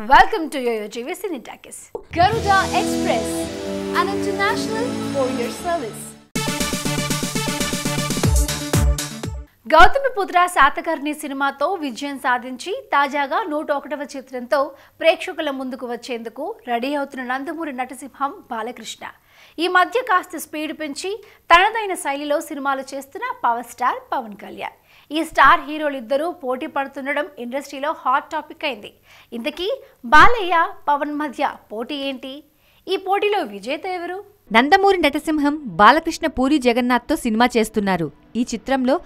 Welcome to Yo-Yo TV Cinetakis. Garuda Express, an international courier service. Gautamiputra Satakarni సినిమాతో విజయం సాధించి తాజాగా 101వ చిత్రంతో ప్రేక్షకుల ముందుకు వచ్చేందుకు రెడీ అవుతున్న నందమూరి నటసింహం బాలకృష్ణ ఈ మధ్య కాస్త స్పీడ్ పెంచి తనదైన శైలిలో సినిమాలు చేస్తున్న పవర్ స్టార్ పవన్ కళ్యాణ్ ఈ స్టార్ హీరోలిద్దరూ పోటీ పడుతుండడం ఇండస్ట్రీలో హాట్ టాపిక్ అయింది. ఇంతకీ బాలయ్య పవన్ మధ్య పోటీ ఏంటి? ఈ పోటీలో విజేత ఎవరు? నందమూరి నటసింహం బాలకృష్ణ పూరి జగన్నాథ్తో సినిమా చేస్తున్నారు. ఈ చిత్రంలో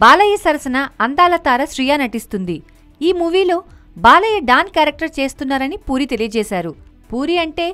బాలయ్య సరసన అందాల తార శ్రియా నటిస్తుంది. ఈ మూవీలో బాలయ్య డాన్ క్యారెక్టర్ చేస్తున్నారని పూరి తెలియజేశారు. పూరి అంటే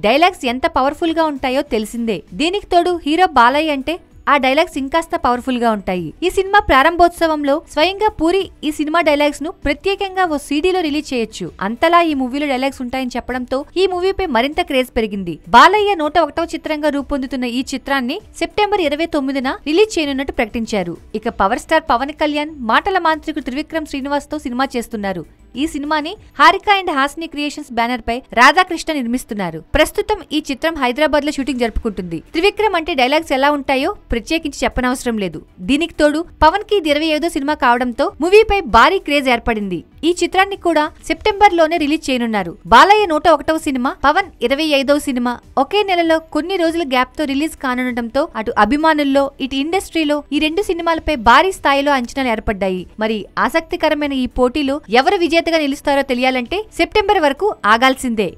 డైలాగ్స్ ఎంత పవర్ఫుల్ గా ఉంటాయో తెలిసిందే. దీనికి తోడు హీరో బాలయ్య అంటే ఆ డైలాగ్స్ ఇంకాస్త పవర్ఫుల్ గా ఉంటాయి. ఈ సినిమా ప్రారంభోత్సవంలో స్వయంగా పూరి ఈ సినిమా డైలాగ్స్ ను ప్రత్యేకంగా ఓ సీడీలో రిలీజ్ చేయొచ్చు. అంతలా ఈ మూవీలో డైలాగ్స్ ఉంటాయని చెప్పడంతో ఈ మూవీపై మరింత క్రేజ్ పెరిగింది. బాలయ్య 101వ చిత్రంగా రూపొందుతున్న ఈ చిత్రాన్ని సెప్టెంబర్ 29న రిలీజ్ చేయనున్నట్టు ప్రకటించారు. ఇక పవర్ స్టార్ పవన్ కళ్యాణ్ మాటల మాంత్రికుడు త్రివిక్రమ్ శ్రీనివాస్ తో సినిమా చేస్తున్నారు. ఈ సినిమాని Haarika and Hassine Creations banner పై రాధాకృష్ణ నిర్మిస్తున్నారు. ప్రస్తుతం ఈ చిత్రం హైదరాబాద్ లో షూటింగ్ జరుపుకుంటుంది. త్రివిక్రమ్ అంటే డైలాగ్స్ ఎలా ఉంటాయో ప్రత్యేకించి చెప్పనవసరం లేదు. దీనికి తోడు పవన్ కి 25వ సినిమా కావడంతో మూవీపై భారీ క్రేజ్ ఏర్పడింది. ఈ చిత్రాన్ని కూడా సెప్టెంబర్ లోనే రిలీజ్ చేయనున్నారు. బాలయ్య 101వ సినిమా, పవన్ 25వ సినిమా ఒకే నెలలో కొన్ని రోజుల గ్యాప్ తో రిలీజ్ కానుండటంతో అటు అభిమానుల్లో ఇటు ఇండస్ట్రీలో ఈ రెండు సినిమాలపై భారీ స్థాయిలో అంచనాలు ఏర్పడ్డాయి. మరి ఆసక్తికరమైన ఈ పోటీలో ఎవరు విజేతగా నిలుస్తారో తెలియాలంటే సెప్టెంబర్ వరకు ఆగాల్సిందే.